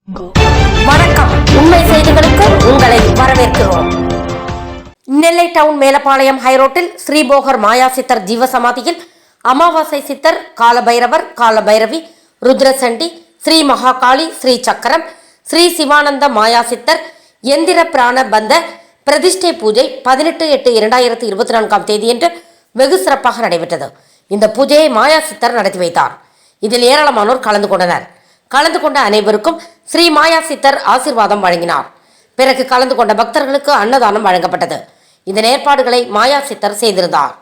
வணக்கம். உண்மை செய்திகளுக்கு உங்களை வரவேற்கிறோம். நெல்லை டவுன் மேலப்பாளையம் ஹைரோட்டில் ஸ்ரீபோகர் மாயா சித்தர் ஜீவசமாதியில் அமாவாசை சித்தர், காலபைரவர், காலபைரவி, ருத்ரசண்டி, ஸ்ரீ மகாகாளி, ஸ்ரீ சக்கரம், ஸ்ரீ சிவானந்த மாயா சித்தர் எந்திர பிராண பந்த பிரதிஷ்டை பூஜை 18/8/2024 தேதியன்று வெகு சிறப்பாக நடைபெற்றது. இந்த பூஜையை மாயா சித்தர் நடத்தி வைத்தார். இதில் ஏராளமானோர் கலந்து கொண்டனர். கலந்து கொண்ட அனைவருக்கும் ஸ்ரீ மாயா சித்தர் ஆசீர்வாதம் வழங்கினார். பிறகு கலந்து கொண்ட பக்தர்களுக்கு அன்னதானம் வழங்கப்பட்டது. இதன் ஏற்பாடுகளை மாயா சித்தர் செய்திருந்தார்.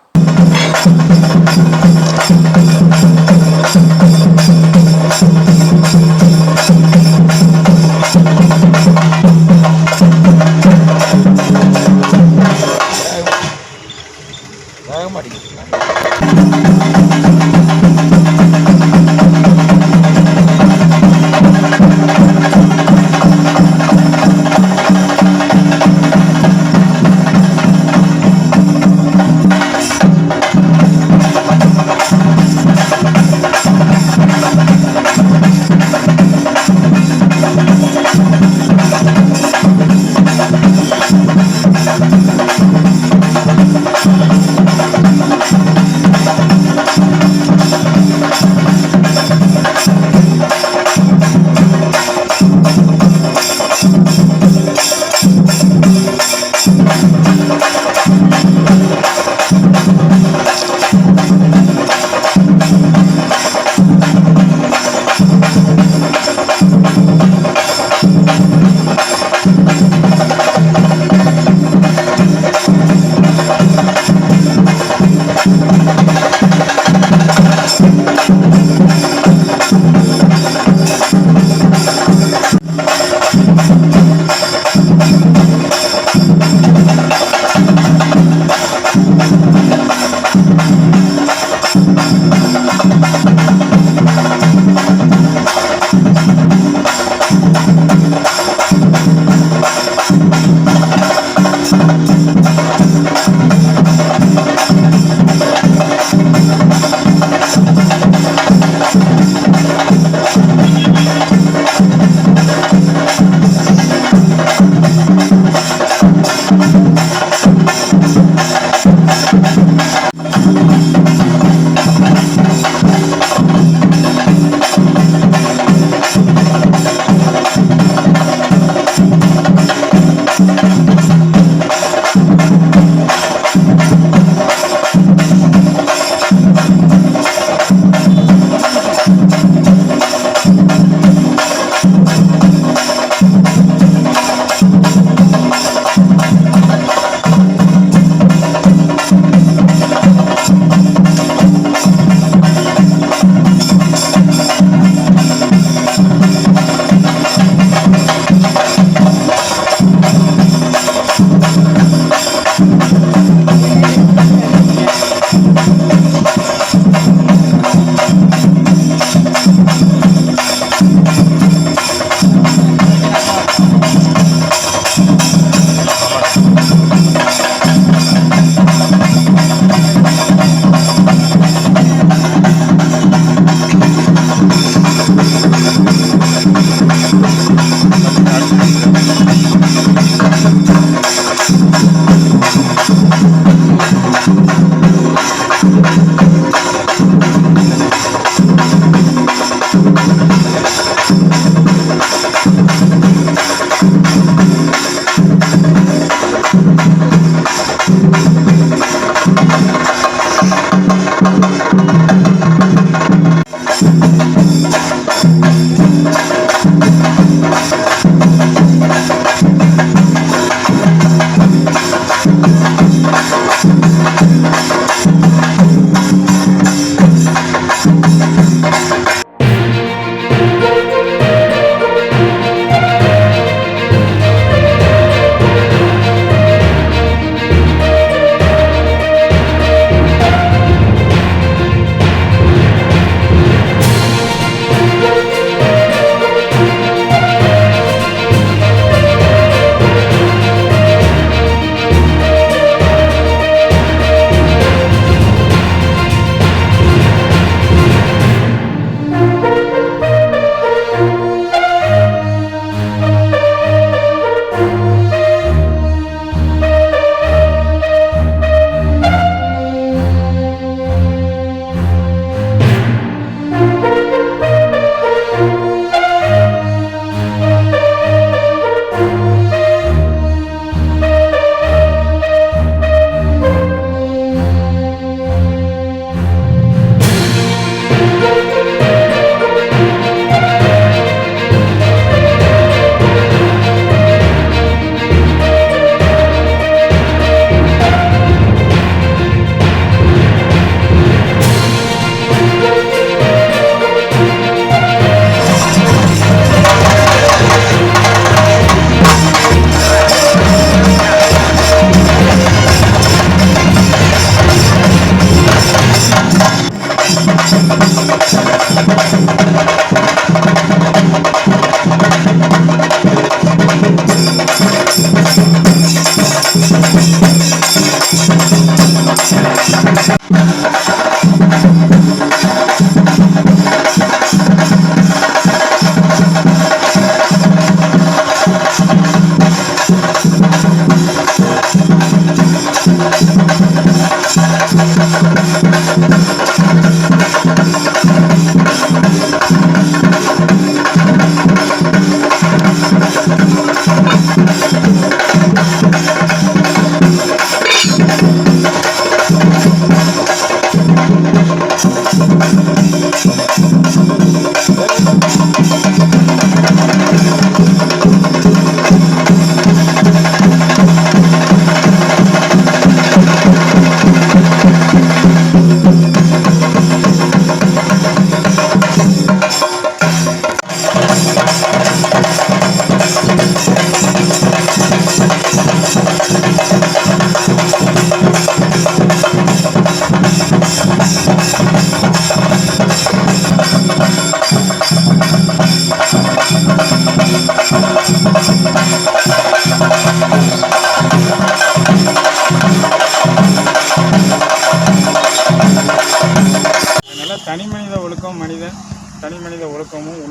தனி மனித ஒழுக்கமும்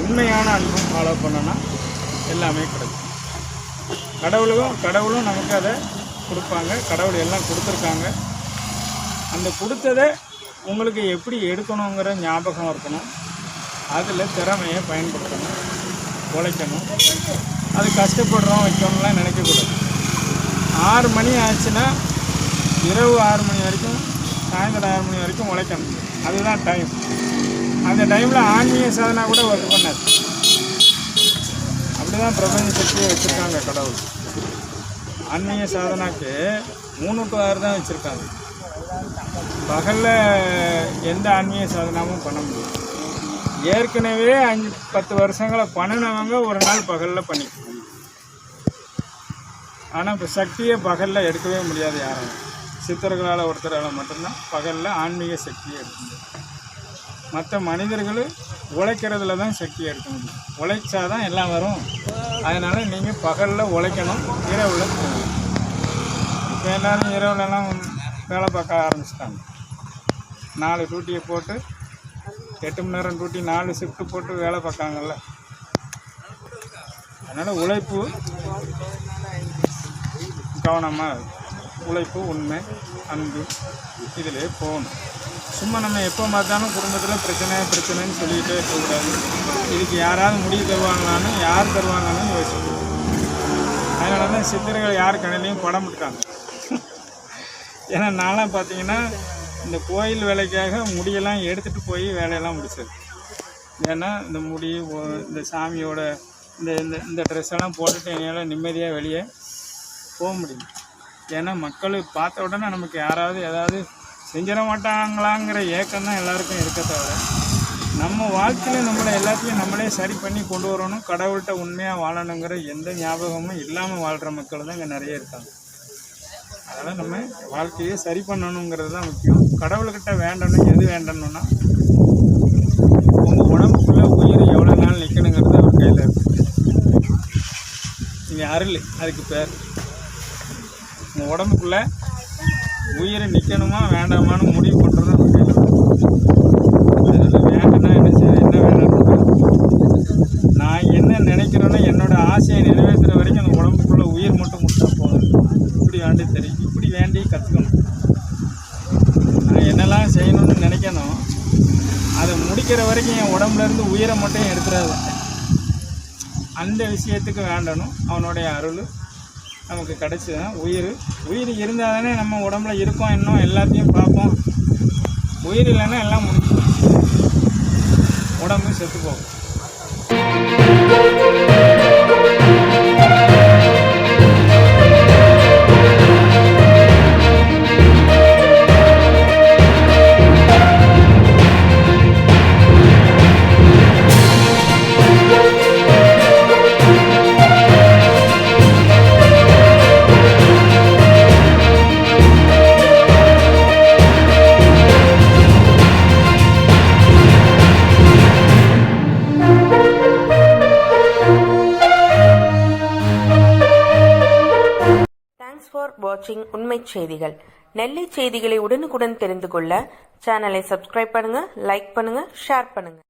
உண்மையான அன்பும் ஃபாலோ பண்ணோன்னா எல்லாமே கிடைக்கும். கடவுளும் நமக்கு அதை கொடுப்பாங்க. கடவுள் எல்லாம் கொடுத்துருக்காங்க. அந்த கொடுத்ததை உங்களுக்கு எப்படி எடுக்கணுங்கிற ஞாபகம் இருக்கணும். அதில் திறமையை பயன்படுத்தணும், உழைக்கணும். அது கஷ்டப்படுறோம் வைக்கணும்லாம் நினைக்கக்கூடாது. 6 மணி ஆச்சுன்னா இரவு 6 மணி வரைக்கும், சாயந்தரம் 6 மணி வரைக்கும் உழைக்கணும். அதுதான் டைம். அந்த டைமில் ஆன்மீக சாதனா கூட ஒர்க் பண்ணாது. அப்படி தான் பிரபஞ்ச சக்தியை வச்சுருக்காங்க கடவுள். ஆன்மீக சாதனாக்கு 3 to 6 தான் வச்சுருக்காங்க. பகலில் எந்த ஆன்மீக சாதனாவும் பண்ண முடியும். ஏற்கனவே 5-10 வருஷங்களை பண்ணினவங்க ஒரு நாள் பகலில் பண்ணிக்கணும். ஆனால் இப்போ சக்தியை பகலில் எடுக்கவே முடியாது. யாரும் சித்தர்களால் ஒருத்தரால் மட்டும்தான் பகலில் ஆன்மீக சக்தியை எடுக்க முடியும். மற்ற மனிதர்கள் உழைக்கிறதுல தான் சக்தியை எடுக்க முடியும். உழைச்சாதான் எல்லாம் வரும். அதனால் நீங்கள் பகலில் உழைக்கணும், இரவில் போகணும். இப்போ எல்லோரும் இரவுலலாம் வேலை பார்க்க ஆரம்பிச்சிட்டாங்க. 4 டியூட்டியை போட்டு 8 மணி நேரம் டியூட்டி, 4 ஷிஃப்ட்டு போட்டு வேலை பார்க்காங்கல்ல. அதனால் உழைப்பு, கவனமாக உழைப்பு, உண்மை, அன்பு இதிலே போகணும். சும்மா நம்ம எப்போ பார்த்தாலும் குடும்பத்தில் பிரச்சனைன்னு சொல்லிக்கிட்டே இருக்கக்கூடாது. இதுக்கு யாராவது முடிவு தருவாங்களான்னு, யார் தருவாங்கன்னு யோசிக்கணும். அதனால தான் சித்தர்கள் யார் கண்ணிலையும் படம் விட்டாங்க. ஏன்னா நான்லாம் பார்த்தீங்கன்னா இந்த கோயில் வேலைக்காக முடியெல்லாம் எடுத்துகிட்டு போய் வேலையெல்லாம் முடிச்சது. ஏன்னா இந்த முடி, இந்த சாமியோட இந்த ட்ரெஸ்ஸெல்லாம் போட்டுட்டு என்னால் நிம்மதியாக வெளியே போக முடியும். ஏன்னா மக்கள் பார்த்த உடனே நமக்கு யாராவது ஏதாவது செஞ்சிட மாட்டாங்களாங்கிற ஏக்கம் தான் எல்லாருக்கும் இருக்க தவிர, நம்ம வாழ்க்கையில் நம்மளை எல்லாத்தையும் நம்மளே சரி பண்ணி கொண்டு வரணும், கடவுள்கிட்ட உண்மையாக வாழணுங்கிற எந்த ஞாபகமும் இல்லாமல் வாழ்கிற மக்கள் தான் இங்கே நிறைய இருக்காங்க. அதனால் நம்ம வாழ்க்கையை சரி பண்ணணுங்கிறது தான் முக்கியம். கடவுள்கிட்ட வேண்டணும். எது வேண்டணும்னா, உங்கள் உடம்புக்குள்ளே உயிர் எவ்வளோ நாள் நிற்கணுங்கிறது அவர் கையில் இருக்குது. நீங்கள் அருள், அதுக்கு பேர். உங்கள் உடம்புக்குள்ளே உயிர் நிற்கணுமா வேண்டாமான்னு முடிவு பண்ணுறது அவர் கையில் இருக்குது. அதனால் வேண்டும்னா என்ன வேணும், நான் என்ன நினைக்கிறேன்னா என்னோடய ஆசையை நிறைவேற்றுற வரைக்கும் அந்த உடம்புக்குள்ளே உயிர் மட்டும் கொடுத்தா போதும். இப்படி வேண்டி தெரியும், இப்படி வேண்டி கற்றுக்கணும். நான் என்னெல்லாம் செய்யணும்னு நினைக்கணும், அதை முடிக்கிற வரைக்கும் என் உடம்புலேருந்து உயிரை மட்டும் எடுத்துடாது. அந்த விஷயத்துக்கு வேண்டணும். அவனுடைய அருள் நமக்கு கிடச்சிதான். உயிர் இருந்தால் தானே நம்ம உடம்புல இருக்கோம், இன்னும் எல்லாத்தையும் பார்ப்போம். உயிர் இல்லைன்னா எல்லாம் முடிக்கும், உடம்பு செத்து போகும். ஃபார் வாட்சிங் உண்மை செய்திகள். நெல்லை செய்திகளை உடனுக்குடன் தெரிந்து கொள்ள சேனலை சப்ஸ்கிரைப் பண்ணுங்க, லைக் பண்ணுங்க, ஷேர் பண்ணுங்க.